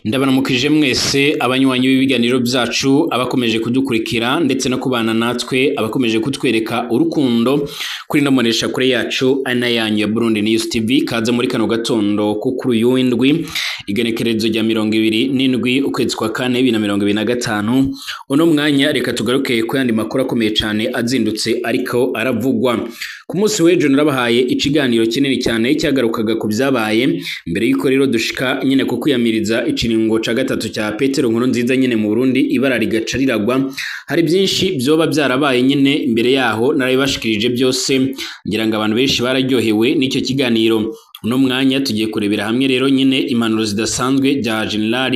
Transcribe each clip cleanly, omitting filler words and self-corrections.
Ndabanamukije mwese abanywanyi b'ibiganiro byacu abakomeje kudukurikira ndetse no kubana natwe abakomeje kutwereka urukundo kuri namonesha kure yacu ana yanyu ya Burundi News TV kaza muri kano gatondo kukuru y'indwi igenekerezo rya 27 ukwezi kwa 4 2025 uno mwanya reka tugaruke ku yandi makuru akomeye cyane azindutse ariko aravugwa ku munsi w'ejo narabahaye ikiganiro kinini cyane cyagarukaga ku byabaye mbere y'uko rero dushika nyine ko kwiyamiriza ikiringo ca gatatu cya Petero Nkurunziza nyine mu Burundi ibara rigaca riragwa hari byinshi byoba byarabaye nyine imbere yaho narabibashikirije byose ngira ngo abantu benshi bararyohewe n'icyo kiganiro uno mwanya tugiye kurebera hamwe rero nyine impanuro zidasanzwe bya General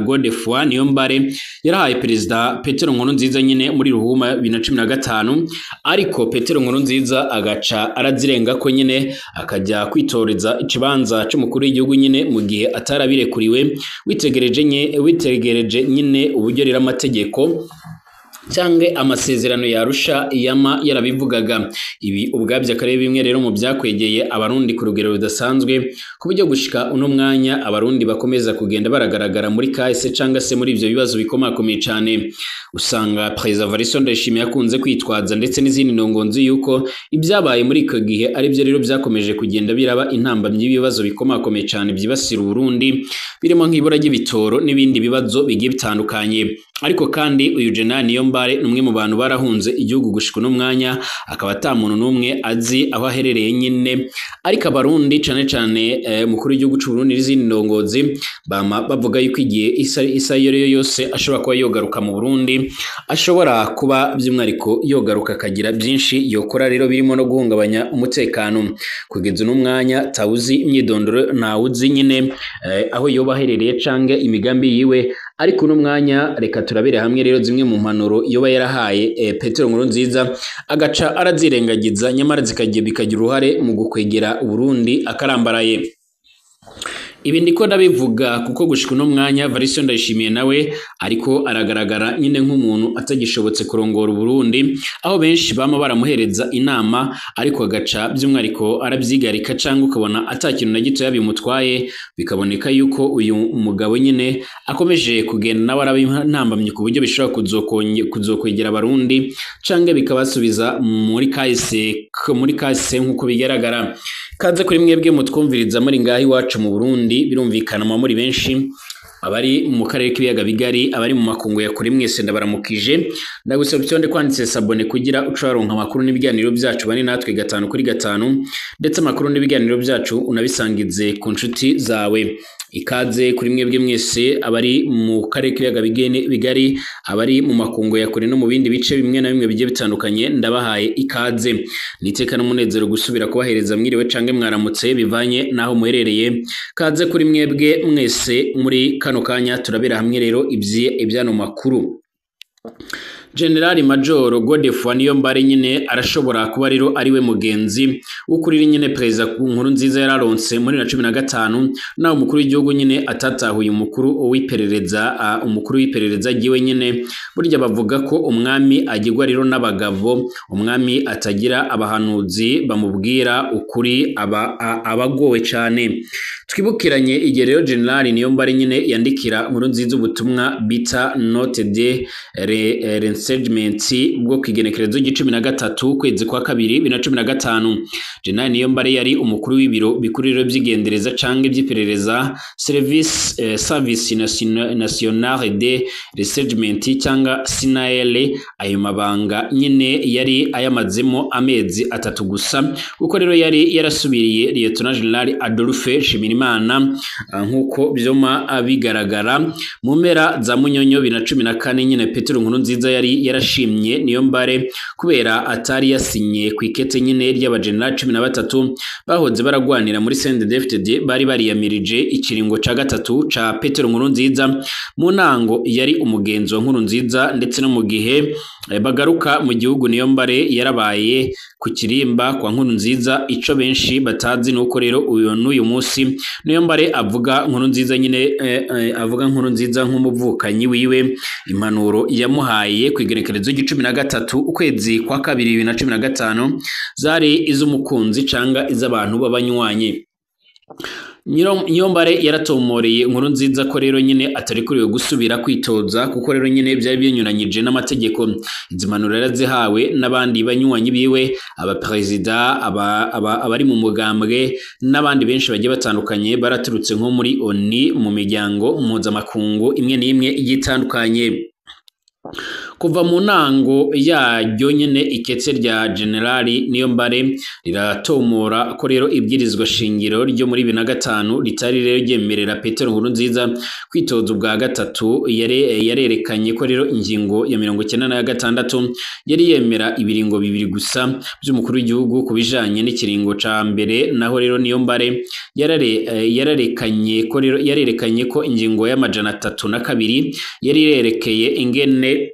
Godefroid Niyombare yarahaye perezida Petero Nkurunziza nyine muri Ruhuma 2015 ariko Petero Nkurunziza agaca arazirenga ko nyine akajya kwitoreza ikibanza cy'umukuru w'igihugu nyine mu gihe atarabirekuriwe witegereje nyine uburyo rero amategeko cyange amasezerano yarusha yama yarabivugaga ibi ubwabye akarebe bimwe rero mu byakwegeye abarundi ku rugero rudasanzwe ku buryo gushika uno mwanya abarundi bakomeza kugenda baragaragara muri kahise cyangwa se muri ivyo bibazo bikomakomeye cyane usanga President Varisson Ndayishimiye yakunze kwitwaza ndetse n'izindi ndongonzi yuko ibyabaye muri iko gihe ari byo rero byakomeje kugenda biraba intambamye y'ibibazo bikomakomeye cyane byibasira Burundi birimo nk'ibura ry'ibitoro n'ibindi bibazo bigiye bitandukanye ariko kandi uyu General Niyombare numwe mu bantu barahunze igihugu gushika no mwanya akaba atamuntu numwe azi aho aherereye nyine ariko abarundi cyane mukuru w'igihugu cy'u Burundi n'izindi ndongozi bavuga yuko igihe isa yose ashobora kuba yogaruka mu Burundi ashobora kuba by'umwariko yogaruka akagira byinshi yokora rero birimo no guhungabanya umutekano kugeza no mwanya tawuzi imyidondoro ntawuzi nyine aho yoba aherereye cange imigambi yiwe ariko no mwanya reka turabire hamwe rero zimwe mu mpanuro yoba yarahaye Petero Nkurunziza agaca arazirengagiza nyamara zikagiye bikagira uruhare mu gukwegera Burundi akarambaraye ibi ndiko ndabivuga kuko gushika no mwanya Varisson Ndayishimiye nawe ariko aragaragara nyine nk'umuntu atagishobotse kurongora Burundi aho benshi bama baramuhereza inama ariko agaca by'umwariko arabyigarika cyangwa ukabona atakintu na gito yabimutwaye bikaboneka yuko uyu mugabo nyine akomeje kugenda nawe arabintambamye ku buryo bishobora kuzokwegera Abarundi cyangwa bikabasubiza muri kahise nk'uko bigaragara kaze kuri mwebwe mutwumviriza muri ngahi wacu mu Burundi birumvikana muri benshi abari mu karere k'ibiyaga bigari abari mu makungu ya kuri mwese ndabaramukije ndagusaba cyonde kwanditse sabone kugira ucaronka amakuru n'ibiganiro byacu bane natwe 5 ndetse amakuru n'ibiganiro byacu unabisangize ku nshuti zawe ikaze kuri mwebwe mwese abari mu karere k'ibiyaga bigari abari mu makungu ya kuri no mu bindi bice bimwe na bimwe bigiye bitandukanye ndabahaye ikaze niteka n'umunezero gusubira kubahereza mwiriwe cange mwaramutse bivanye naho muherereye kaze kuri mwebwe mwese muri kano kanya turabera hamwe rero ibyano makuru General Major Godefroid Niyombare nyine arashobora kuba rero ari we mugenzi ukuri nyine President Nkurunziza yararonse muri 2015 naho umukuru w'igihugu nyine atatahuye umukuru w'iperereza giwe nyine burya bavuga ko umwami agirwa rero n'abagabo umwami atagira abahanuzi bamubwira ukuri abagowe cyane twibukiranye igihe rero General Niyombare nyine yandikira Nkurunziza ubutumwa bita note de segment bwo kwigenekerezo g'13 kwezi kwa 2 2015 General Niyombare yari umukuru w'ibiro bikuriro by'igendereza cange by'iperereza Service National de Researchment cyanga SNAL ayo mabanga nyine yari ayamazemo amezi 3 gusa uko rero yari yarasubiriye Lieutenant General Adolphe Nshimirimana nkuko byoma abigaragara mu mpera za Munyonyo 2014 nyine Petero Nkurunziza yari yarashimye Niyombare kubera atari yasinye ku ikete nyine ry'abageneral 13 bahoze baragwanira muri CNDD-FDD bari bariyamirije ikiringo ca gatatu ca Petero Nkurunziza mu nango yari umugenzo wa Nkurunziza ndetse no mu gihe bagaruka mu gihugu Niyombare yarabaye ku kirimba kwa Nkurunziza ico benshi batazi nuko rero uyu munsi Niyombare avuga Nkurunziza nyine avuga Nkurunziza nk'umuvukanyi wiwe impanuro yamuhaye kwigerekerezo g'13 ukwezi kwa 2 2015 zari iz'umukunzi canga iz'abantu babanywanyi Niyombare yaratomoreye inkuru nziza ko rero nyine atari kuriwe gusubira kwitoza kuko rero nyine byari binyuranyije n'amategeko. Izimpanuro yarazihawe n'abandi banywanyi biwe, abaperezida, abari mu mugambwe n'abandi benshi bagiye batandukanye baraturutse nko muri ONU mu miryango mpuzamakungu imwe n'imwe igitandukanye. Kuva mu ntango yaryo nyene iketse rya Generali Niyombare riratomora ko rero ibwirizwa shingiro ryo muri 2005 ritari rero ryemerera Petero Nkurunziza kwitoza ubwa gatatu. Yarerekanye ko rero ingingo ya 96 yari yemera ibiringo bibiri gusa by'umukuru w'igihugu kubijanye n'ikiringo ca mbere, naho rero Niyombare yarerekanye ko ingingo y'amajana 32 yari yerekeye ingene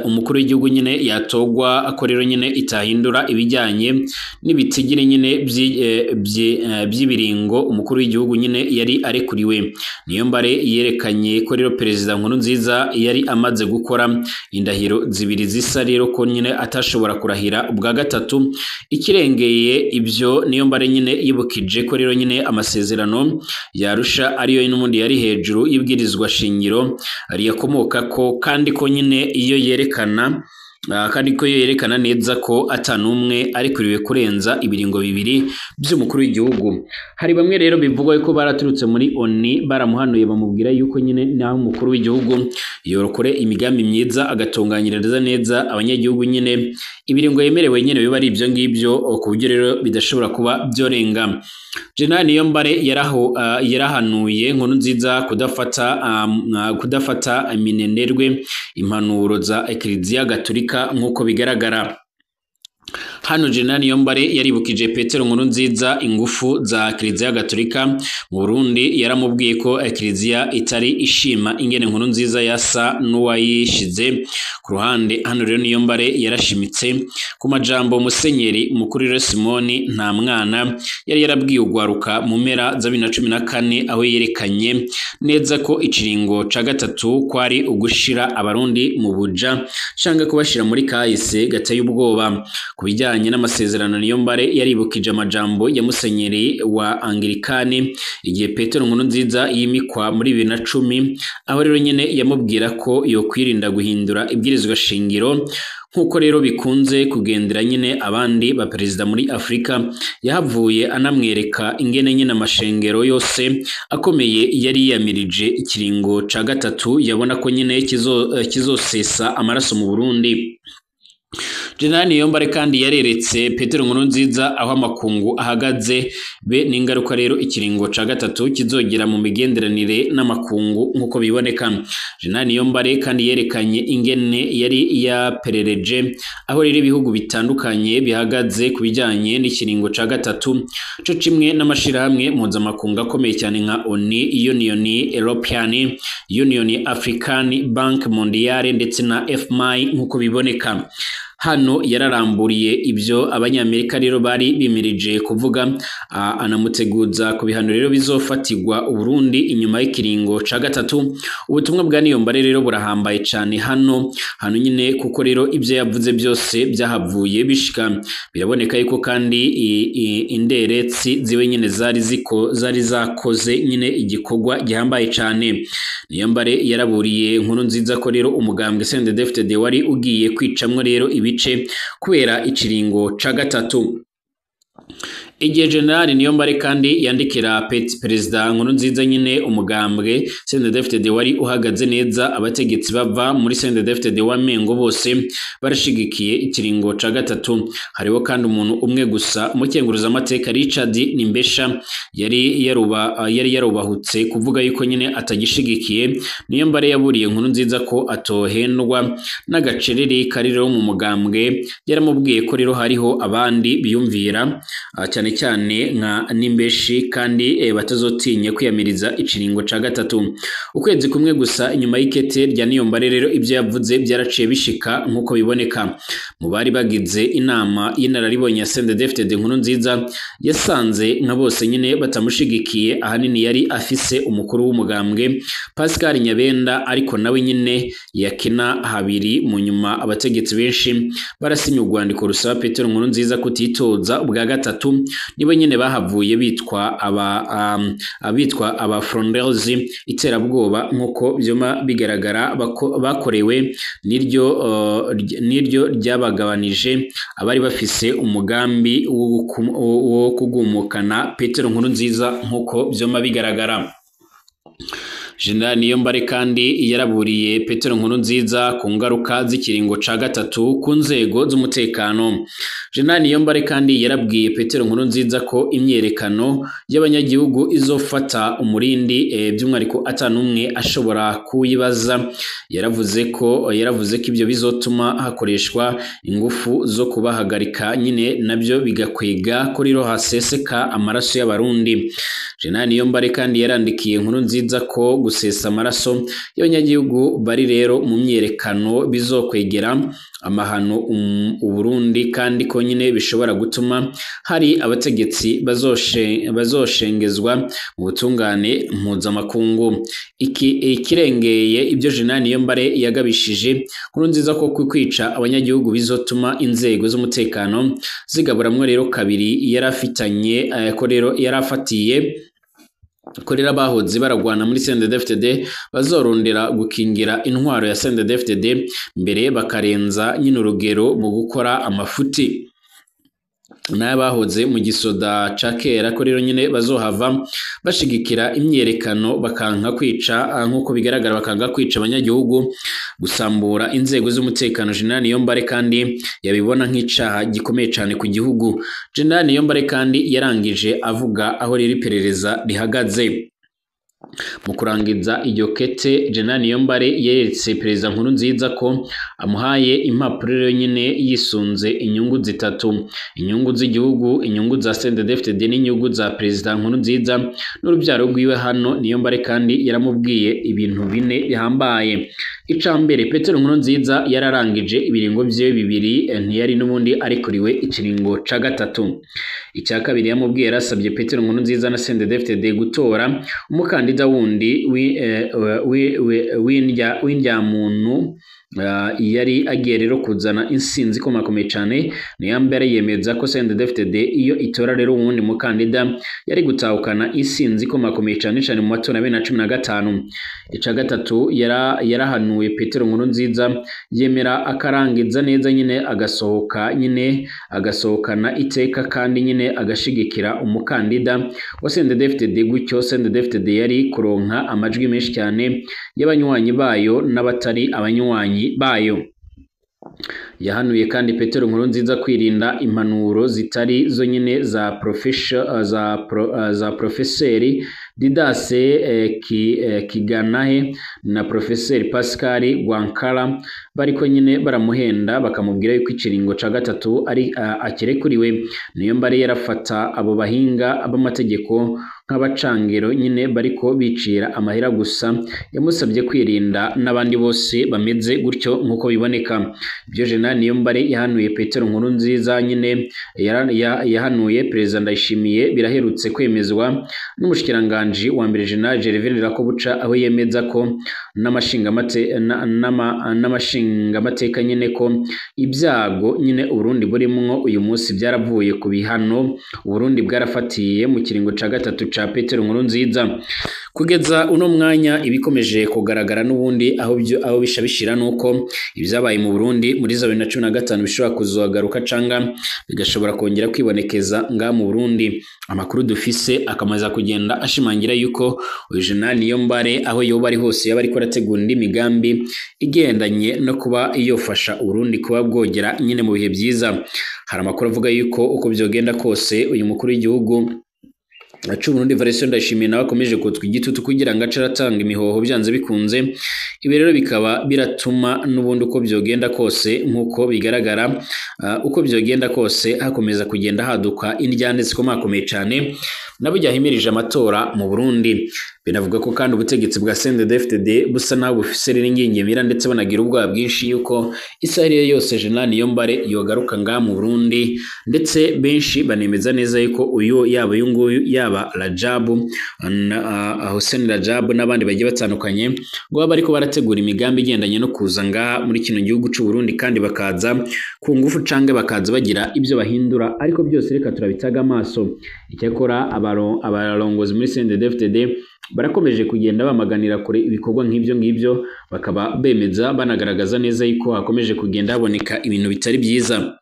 umukuru w'igihugu nyine yatogwa ko rero nyine itahindura ibijyanye n'ibitigire nyine by'ibiringo umukuru w'igihugu nyine yari arekuriwe. Niyombare yerekanye ko rero perezida Nkurunziza yari amaze gukora indahiro zibiri zisa rero ko nyine atashobora kurahira ubwa gatatu. Ikirengeye ibyo Niyombare nyine yibukije ko rero nyine amasezerano yarusha ariyo n'umundi yari hejuru y'ibwirizwa shingiro ariyakomoka ko, kandi ko nyine iyo yerekana neza ko atanumwe ari kuriwe kurenza ibiringo bibiri by'umukuru w'igihugu. Hari bamwe rero bivugwa ko baraturutse muri ONU baramuhanuye bamubwira yuko nyine naho umukuru w'igihugu yorokore imigambi myiza agatunganyiriza neza abanyagihugu nyine ibiringo yemerewe nyine biba ari ibyo ngibyo, ku buryo rero bidashobora kuba byorenga. Generali Niyombare yarahanuye Nkurunziza kudafata minenerwe impanuro za Ekleziya Gatolika nk'uko bigaragara. Hano Generali Niyombare yaribukije Petero Nkurunziza ingufu za Ekleziya Gatolika mu Burundi. Yaramubwiye ko Ekleziya itari ishima ingene Nkurunziza yasa n'uwayishize ku ruhande. Hano rero Niyombare yarashimitse ku majambo Musenyeri Mukuru Simoni Ntamwana yari yarabwiye ugwaruka mu mpera za 2014, aho yerekanye neza ko ikiringo ca gatatu kwari ugushira abarundi mu buja canke kubashira muri kahise gateye ubwoba. Kubijyanye n'amasezerano Niyombare yaribukije amajambo ya Musenyeri wa Anglikani igihe Petero Nkurunziza yimikwa muri 2010, aho rero nyene yamubwira ko yo kwirinda guhindura ibwirizwa shingiro nkuko rero bikunze kugendera nyine abandi ba perezida muri Afrika. Yahavuye anamwereka ingene nyine amashengero yose akomeye yari yamirije ikiringo ca gatatu, yabona ko nyine kizosesa amaraso mu Burundi. Generali Niyombare kandi yareretse Petero Nkurunziza aho amakungu ahagaze be n'ingaruka rero ikiringo ca gatatu kizogera mu migenderanire n'amakungu nkuko biboneka. Generali Niyombare kandi yerekanye ingene yari yaperereje aho rero ibihugu bitandukanye bihagaze kubijyanye n'ikiringo ca gatatu, co kimwe n'amashirahamwe mpuzamakungu akomeye cyane nka ONU, Union European, Union African, Bank Mondiale ndetse na FMI nkuko biboneka. Hano yararamburiye ibyo abanyamerika rero bari bimirije kuvuga, anamuteguza ku bihano rero bizofatirwa Uburundi inyuma y'ikiringo ca gatatu. Ubutumwa bwa Niyombare rero burahambaye cyane hano nyine kuko rero ibyo yavuze byose byahavuye bishika. Biraboneka yuko kandi inderetsi ziwe nyine zari zakoze nyine igikorwa gihambaye cyane. Niyombare yaraburiye Nkurunziza ko rero umugambwe CNDD-FDD wari ugiye kwicamwe rero ibice kubera ikiringo ca gatatu. Igihe Generali Niyombare kandi yandikira perezida Nkurunziza nyine umugambwe CNDD-FDD wari uhagaze neza, abategetsi bava muri CNDD-FDD wamengo bose barashigikiye ikiringo ca gatatu. Hariho kandi umuntu umwe gusa, umukenguruza amateka Richard Nimbesha yari yarubahutse kuvuga yuko nyine atagishigikiye. Niyombare yaburiye Nkurunziza ko atohendwa n'agacerere kari rero mu mugambwe. Yaramubwiye ko rero hariho abandi biyumvira cyane nka Nimbeshi kandi batazotinye kwiyamiriza ikiringo ca gatatu. Ukwezi kumwe gusa inyuma y'ikete rya Niyombare rero ibyo yavuze byaraciye bishika nkuko biboneka. Mu bari bagize inama y'inararibonye ya CNDD-FDD Nkurunziza yasanze nka bose nyine batamushigikiye. Ahanini yari afise umukuru w'umugambwe Pascal Nyabenda, ariko nawe nyine yakina habiri. Mu nyuma abategetsi benshi barasinye urwandiko rusaba Petero Nkurunziza kutitoza ubwa gatatu nibo nyene bahavuye bitwa aba Frondels iterabwoba nkuko byoma bigaragara bakorewe niryo ryabagabanije abari bafise umugambi wo kugumukana Petero Nkurunziza nkuko byoma bigaragara. General Niyombare kandi yaraburiye Petero Nkurunziza ku ngaruka z'ikiringo ca gatatu ku nzego z'umutekano. General Niyombare kandi yarabwiye Petero Nkurunziza ko imyerekano y'abanyagihugu izofata umurindi by'umwariko atanumwe ashobora kuyibaza. Yaravuze ko ibyo bizotuma hakoreshwa ingufu zo kubahagarika nyine nabyo bigakwega ko rero haseseka amaraso y'abarundi. General Niyombare kandi yarandikiye Nkurunziza ko gusesa amaraso y'abanyagihugu bari rero mu myerekano bizokwegera amahano Uburundi kandi ko nyine bishobora gutuma hari abategetsi bazoshengezwa mu butungane mpuzamakungu. Ikirengeye ibyo General Niyombare yagabishije Nkurunziza ko kwica abanyagihugu bizotuma inzego z'umutekano zigaburamwe rero kabiri yarafitanye ko rero yarafatiye ko rero abahoze baragwana muri CNDD-FDD bazorondera gukingira intwaro ya CNDD-FDD mbere bakarenza nyine urugero mu gukora amafuti n'abahoze mu gisoda ca kera ko rero nyine bazohava bashigikira imyerekano bakanka kwica nkuko bigaragara bakanga kwica abanyagihugu gusambura inzego z'umutekano. General Niyombare kandi yabibona nk'icaha gikomeye cyane ku gihugu. General Niyombare kandi yarangije avuga aho rero iperereza rihagaze. Mu kurangiza iryo kete General Niyombare yeretse Perezida Nkurunziza ko amuhaye impapuro nyine yisunze inyungu zitatu: inyungu z'igihugu, inyungu za CNDD-FDD n'inyungu za Perezida Nkurunziza n'urubyaro rwiwe. Hano Niyombare kandi yaramubwiye ibintu bine bihambaye. Icambere, Petero Nkurunziza yararangije ibiringo bye bibiri ntiyari n'ubundi arikuriwe ikiringo ca gatatu. Icya kabiri yamubwiye yarasabye Petero Nkurunziza na CNDD-FDD gutora umukandida wundi w'indyamuntu yari agiye rero kuzana insinzi ikomakomeye cyane. Niyombare yemeza ko CNDD-FDD iyo itora rero uwundi mukandida yari gutahukana insinzi ikomakomeye cyane mu matora ya 2015. Icya gatatu yarahanuye Petero Nkurunziza yemera akarangiza neza nyine agasohokana iteka kandi nyine agashigikira umukandida wa CNDD-FDD. Gutyo CNDD-FDD yari kuronka amajwi menshi cyane y'abanywanyi bayo n'abatari abanywanyi bayo. Yahanuye kandi Petero Nkurunziza kwirinda impanuro zitari zo nyine za Profeseri Didase Kiganahe na Profeseri Pascal Gwankara bariko nyine baramuhenda bakamubwira yuko ikiringo ca gatatu ari akirekuriwe. Niyombare yarafata abo bahinga b'amategeko nk'abacangero nyine bariko bicira amahera gusa. Yamusabye kwirinda n'abandi bose bameze gutyo nkuko biboneka. Ibyo General Niyombare yahanuye Petero Nkurunziza nyine yahanuye Perezida Ndayishimiye biraherutse kwemezwa n'umushikiranganje wa mbere General Gervais Rakobuca, aho yemeza ko n'amashingamateka nyine ko ibyago nyine Uburundi burimwo uyu munsi byaravuye ku bihano Uburundi bwarafatiye mu kiringo ca gatatu ca Petero Nkurunziza. Kugeza uno mwanya ibikomeje kugaragara n'ubundi aho bishabishira nuko ibyabaye mu Burundi muri 2015 bishobora kuzagaruka canga bigashobora kongera kwibonekeza nga mu Burundi. Amakuru dufise akamaza kugenda ashimangira yuko uyu General Niyombare aho yoba ari hose yaba ariko arategura indi migambi igendanye no kuba iyofasha Uburundi kuba bwogera nyine mu bihe byiza. Hari amakuru avuga yuko uko byogenda kose uyu mukuru w'igihugu Burundi Evariste Ndayishimiye nawe akomeje kutwa igitutu kugira ngo acaratanga imihoho byanze bikunze. Ibi rero bikaba biratuma n'ubundi uko byogenda kose nkuko bigaragara uko byogenda kose hakomeza kugenda haduka indyane zikomakomeye cyane nabo ryahimirije amatora mu Burundi. Binavuga ko kandi ubutegetsi bwa CNDD-FDD busa naho bufise ringingimira ndetse banagira ubwoba bwinshi yuko Israel yose General Niyombare yogaruka nga mu Burundi, ndetse benshi banemeza neza yuko uyu yaba yunguyu yaba Rajabu Hussein Rajabu n'abandi bagiye batandukanye ngo baba ariko barategura imigambi igendanye no kuza nga muri kino gihugu cy'u Burundi kandi bakaza ku ngufu canke bakaza bagira ibyo bahindura, ariko byose reka turabitaga amaso. Icyakora abarongozi muri CNDD-FDD barakomeje kugenda bamaganira kure ibikorwa nk'ibyo bakaba bemeza banagaragaza neza yuko hakomeje kugenda haboneka ibintu bitari byiza.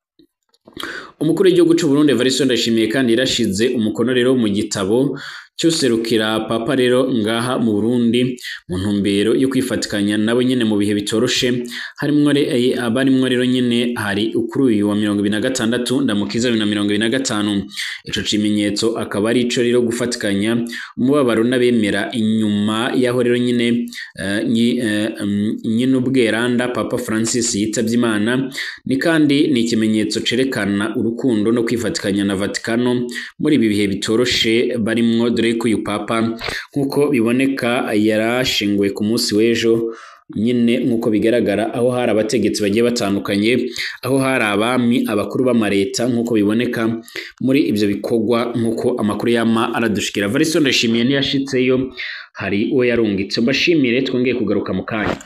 Umukuru w'igihugu cy'u Burundi Evariste Ndayishimiye kandi yarashize umukono rero mu gitabo cyuserukira papa rero ngaha mu Burundi mu ntumbero yo kwifatikanya nabo nyene mu bihe bitoroshe, harimwo abarimwo rero nyene hari ukuri uyu wa 2026 ndamukiza 2025. Ico cimenyetso akaba ari ico rero gufatikanya umubabaro n'abemera inyuma yaho rero nyene nyine ubweranda Papa Francis yitavye Imana, ni kandi ni ikimenyetso cerekana urukundo no kwifatikanya na Vatikano muri ibi bihe bitoroshe barimwo, dore ko uyu papa nkuko biboneka yarashinguwe ku munsi w'ejo nyine nkuko bigaragara, aho hari abategetsi bagiye batandukanye, aho hari abami abakuru b'amareta nkuko biboneka muri ibyo bikorwa nkuko amakuru yama aradushikira. Evariste Ndayishimiye ntiyashitseyo, hari uwo yarungitse. Mbashimire, twongeye kugaruka mu kanya.